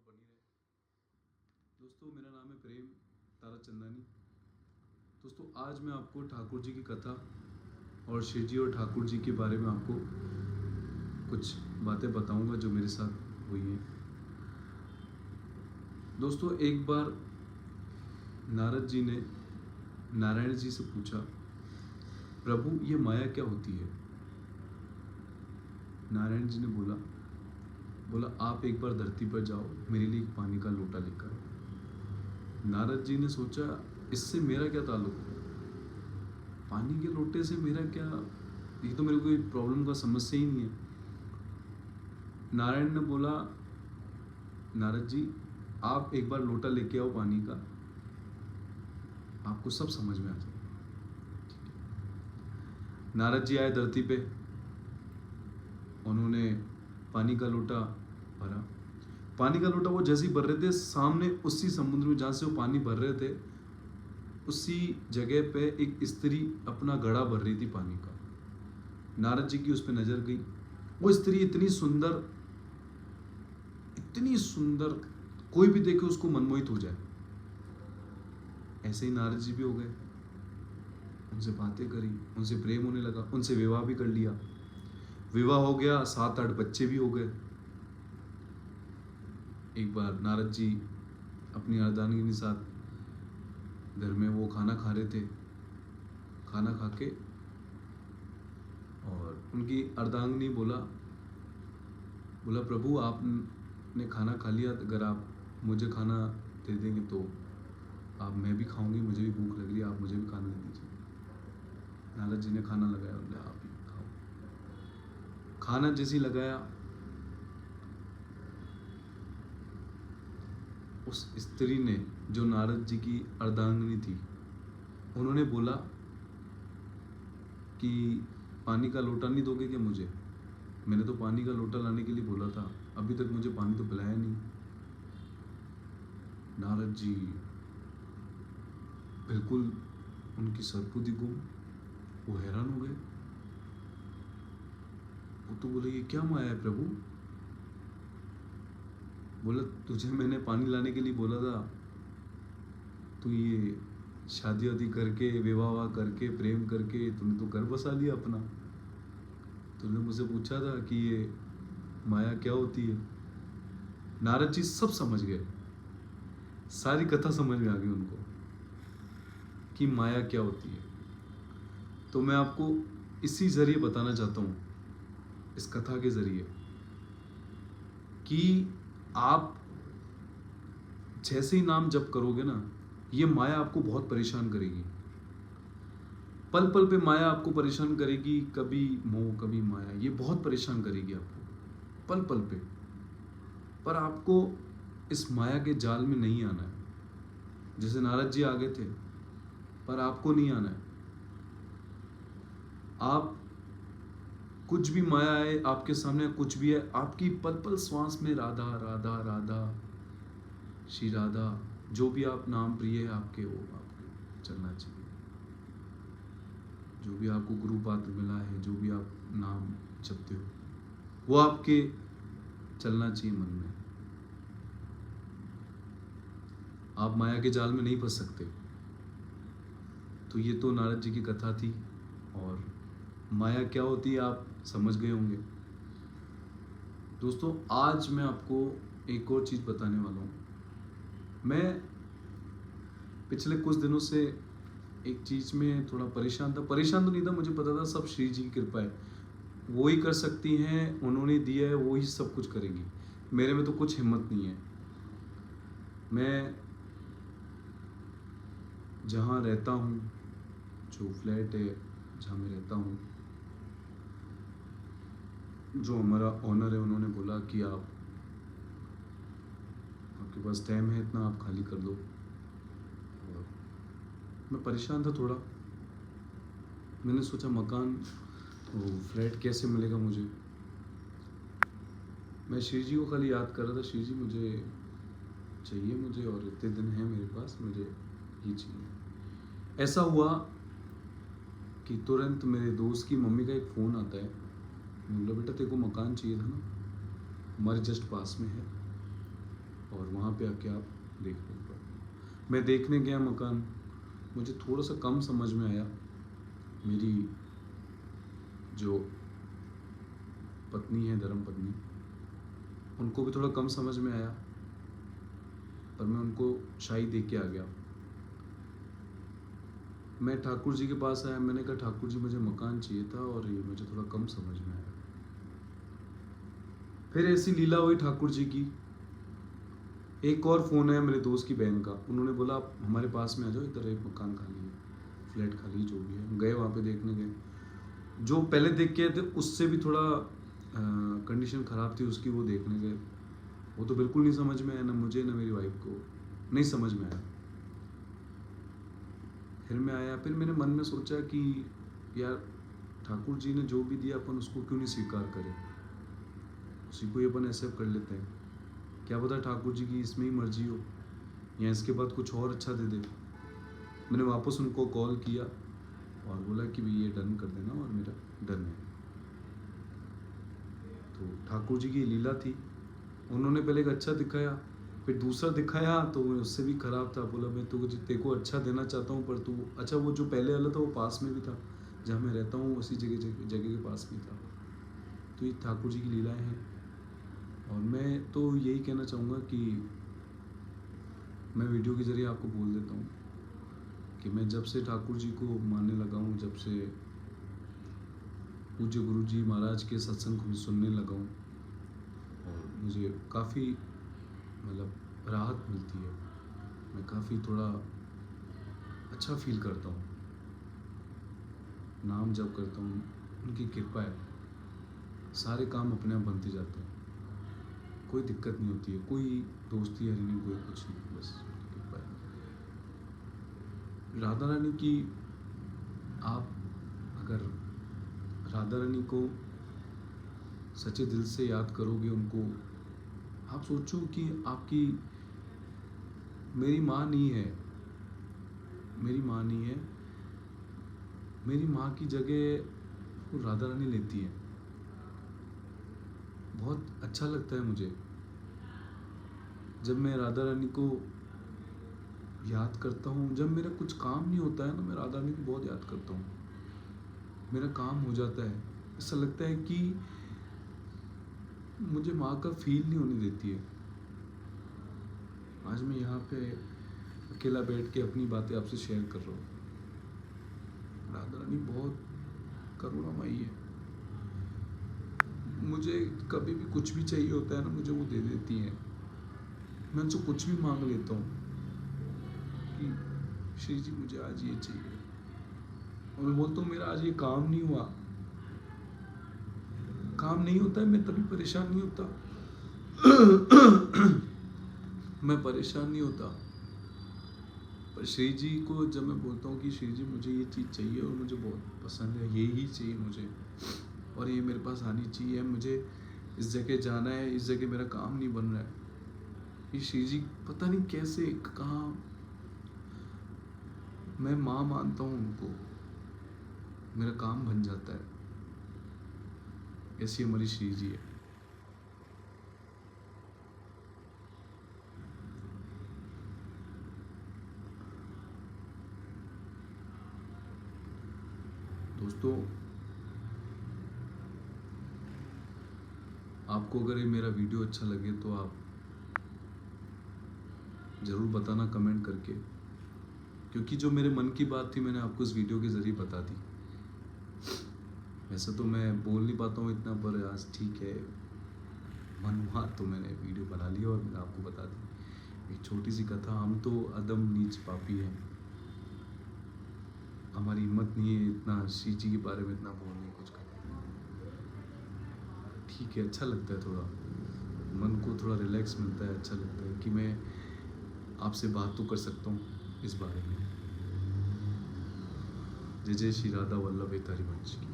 बनी रहे। दोस्तों, मेरा नाम है प्रेम ताराचंदानी। दोस्तों, आज मैं आपको ठाकुर जी की कथा और शिव जी और ठाकुर जी के बारे में आपको कुछ बातें बताऊंगा जो मेरे साथ हुई हैं। दोस्तों, एक बार नारद जी ने नारायण जी से पूछा, प्रभु ये माया क्या होती है? नारायण जी ने बोला आप एक बार धरती पर जाओ, मेरे लिए एक पानी का लोटा लेकर आओ। नारद जी ने सोचा, इससे मेरा क्या ताल्लुक है? पानी के लोटे से मेरा क्या? ये तो मेरे को कोई प्रॉब्लम का समस्या ही नहीं है। नारायण ने बोला, नारद जी आप एक बार लोटा लेके आओ पानी का, आपको सब समझ में आ जाएगा। नारद जी आए धरती पे, उन्होंने पानी का लोटा भरा। पानी का लोटा वो जैसे ही भर रहे थे, सामने उसी समुद्र में जहाँ से वो पानी भर रहे थे, उसी जगह पे एक स्त्री अपना घड़ा भर रही थी पानी का। नारद जी की उस पर नजर गई। वो स्त्री इतनी सुंदर, कोई भी देखे उसको मनमोहित हो जाए। ऐसे ही नारद जी भी हो गए, उनसे बातें करी, उनसे प्रेम होने लगा, उनसे विवाह भी कर लिया। विवाह हो गया, 7-8 बच्चे भी हो गए। एक बार नारद जी अपनी अर्धांगिनी के साथ घर में वो खाना खा रहे थे। खाना खा के और उनकी अर्धांगिनी बोला प्रभु आपने खाना खा लिया, अगर आप मुझे खाना दे देंगे तो आप, मैं भी खाऊंगी, मुझे भी भूख लग रही है, आप मुझे भी खाना दे दीजिए। नारद जी ने खाना लगाया, बोले आप भी खाओ। खाना जैसे ही लगाया, उस स्त्री ने, जो नारद जी की अर्धांगिनी थी, उन्होंने बोला कि पानी का लोटा नहीं दोगे क्या मुझे? मैंने तो पानी का लोटा लाने के लिए बोला था, अभी तक मुझे पानी तो पिलाया नहीं। नारद जी बिल्कुल, उनकी सरपुदी गुम, वो हैरान हो गए। वो तो बोले, ये क्या माया है प्रभु? बोला, तुझे मैंने पानी लाने के लिए बोला था, तू ये शादी वादी करके, विवाह करके, प्रेम करके तूने तो घर बसा लिया अपना। तूने मुझसे पूछा था कि ये माया क्या होती है। नारद जी सब समझ गए, सारी कथा समझ में आ गई उनको कि माया क्या होती है। तो मैं आपको इसी जरिए बताना चाहता हूँ, इस कथा के जरिए, कि आप जैसे ही नाम जप करोगे ना, ये माया आपको बहुत परेशान करेगी। पल पल पे माया आपको परेशान करेगी, कभी मोह कभी माया, ये बहुत परेशान करेगी आपको पल पल पे। पर आपको इस माया के जाल में नहीं आना है। जैसे नारद जी आगे थे, पर आपको नहीं आना है। आप कुछ भी माया है आपके सामने, कुछ भी है, आपकी पल पल श्वास में राधा राधा राधा, श्री राधा, जो भी आप नाम प्रिय है आपके, वो आपके चलना चाहिए। जो भी आपको गुरु पात्र मिला है, जो भी आप नाम जपते हो, वो आपके चलना चाहिए मन में। आप माया के जाल में नहीं फंस सकते। तो ये तो नारद जी की कथा थी, और माया क्या होती है आप समझ गए होंगे। दोस्तों, आज मैं आपको एक और चीज़ बताने वाला हूँ। मैं पिछले कुछ दिनों से एक चीज़ में थोड़ा परेशान तो नहीं था, मुझे पता था सब श्री जी की कृपा है, वो ही कर सकती हैं, उन्होंने दिया है, वो ही सब कुछ करेंगी। मेरे में तो कुछ हिम्मत नहीं है। मैं जहाँ रहता हूँ, जो फ्लैट है जहाँ मैं रहता हूँ, जो हमारा ओनर है, उन्होंने बोला कि आपके पास टाइम है इतना, आप खाली कर दो। और मैं परेशान था थोड़ा। मैंने सोचा मकान, वो फ्लैट कैसे मिलेगा मुझे। मैं श्री जी को खाली याद कर रहा था, श्री जी मुझे चाहिए, मुझे और इतने दिन हैं मेरे पास, मुझे ये चाहिए। ऐसा हुआ कि तुरंत मेरे दोस्त की मम्मी का एक फ़ोन आता है। बोला, बेटा तेरे को मकान चाहिए था ना, हमारे जस्ट पास में है, और वहाँ पे आके आप देख लो। मैं देखने गया मकान, मुझे थोड़ा सा कम समझ में आया। मेरी जो पत्नी है, धर्म पत्नी, उनको भी थोड़ा कम समझ में आया, पर मैं उनको शाही दे के आ गया। मैं ठाकुर जी के पास आया, मैंने कहा ठाकुर जी मुझे मकान चाहिए था और ये मुझे थोड़ा कम समझ में आया। फिर ऐसी लीला हुई ठाकुर जी की। एक और फ़ोन है मेरे दोस्त की बहन का, उन्होंने बोला आप हमारे पास में आ जाओ, इधर एक मकान खाली है, फ्लैट खाली, जो भी है। हम गए वहाँ पे देखने गए। जो पहले देख के आए थे उससे भी थोड़ा कंडीशन ख़राब थी उसकी, वो देखने गए। वो तो बिल्कुल नहीं समझ में आया, ना मुझे ना मेरी वाइफ को, नहीं समझ में आया। फिर मैं आया, फिर मैंने मन में सोचा कि यार ठाकुर जी ने जो भी दिया अपन उसको क्यों नहीं स्वीकार करें, उसी को ही अपन एक्सेप्ट कर लेते हैं। क्या पता ठाकुर जी की इसमें ही मर्जी हो या इसके बाद कुछ और अच्छा दे दे। मैंने वापस उनको कॉल किया और बोला कि भाई ये डन कर देना, और मेरा डन है। तो ठाकुर जी की लीला थी, उन्होंने पहले एक अच्छा दिखाया, फिर दूसरा दिखाया तो उससे भी ख़राब था। बोला मैं तो तेरे को अच्छा देना चाहता हूँ, पर तू अच्छा, वो जो पहले वाला था वो पास में भी था, जहाँ मैं रहता हूँ उसी जगह के पास में था। तो ये ठाकुर जी की लीलाएँ हैं। और मैं तो यही कहना चाहूँगा कि मैं वीडियो के ज़रिए आपको बोल देता हूँ कि मैं जब से ठाकुर जी को मानने लगा हूँ, जब से पूज्य गुरु जी महाराज के सत्संग को सुनने लगा हूँ, और मुझे काफ़ी मतलब राहत मिलती है, मैं काफ़ी थोड़ा अच्छा फील करता हूँ। नाम जप करता हूँ, उनकी कृपा है, सारे काम अपने आप बनते जाते हैं, कोई दिक्कत नहीं होती है, कोई दोस्ती यारी नहीं, कोई कुछ नहीं, बस कृपा है राधा रानी की। आप अगर राधा रानी को सच्चे दिल से याद करोगे, उनको आप सोचो कि आपकी मेरी माँ नहीं है, मेरी माँ नहीं है, मेरी माँ की जगह वो राधा रानी लेती है। बहुत अच्छा लगता है मुझे जब मैं राधा रानी को याद करता हूँ। जब मेरा कुछ काम नहीं होता है ना, मैं राधा रानी को बहुत याद करता हूँ, मेरा काम हो जाता है। ऐसा लगता है कि मुझे माँ का फील नहीं होने देती है। आज मैं यहाँ पे अकेला बैठ के अपनी बातें आपसे शेयर कर रहा हूँ। राधा रानी बहुत करुणामयी है, मुझे कभी भी कुछ भी चाहिए होता है ना, मुझे वो दे देती है। मैं उनसे कुछ भी मांग लेता हूँ कि श्री जी मुझे आज ये चाहिए, और मैं बोलता हूँ मेरा आज ये काम नहीं हुआ, काम नहीं होता है, मैं तभी परेशान नहीं होता। मैं परेशान नहीं होता, पर श्री जी को जब मैं बोलता हूँ कि श्री जी मुझे ये चीज़ चाहिए और मुझे बहुत पसंद है, ये ही चाहिए मुझे, और ये मेरे पास आनी चाहिए, मुझे इस जगह जाना है, इस जगह मेरा काम नहीं बन रहा है, ये श्री जी पता नहीं कैसे कहाँ, मैं माँ मानता हूँ उनको, मेरा काम बन जाता है। ऐसी हमारी श्री जी है। दोस्तों, आपको अगर ये मेरा वीडियो अच्छा लगे तो आप ज़रूर बताना कमेंट करके, क्योंकि जो मेरे मन की बात थी मैंने आपको इस वीडियो के ज़रिए बता दी। वैसे तो मैं बोल नहीं पाता हूँ इतना, पर आज ठीक है, मन हुआ तो मैंने वीडियो बना लिया और मैंने आपको बता दी एक छोटी सी कथा। हम तो अदम नीच पापी हैं, हमारी हिम्मत नहीं है इतना श्री जी के बारे में इतना बोलने कुछ करने। ठीक है, अच्छा लगता है, थोड़ा मन को थोड़ा रिलैक्स मिलता है, अच्छा लगता है कि मैं आपसे बात तो कर सकता हूँ इस बारे में। जय जय श्री राधा वल्लभ हरिवंश की।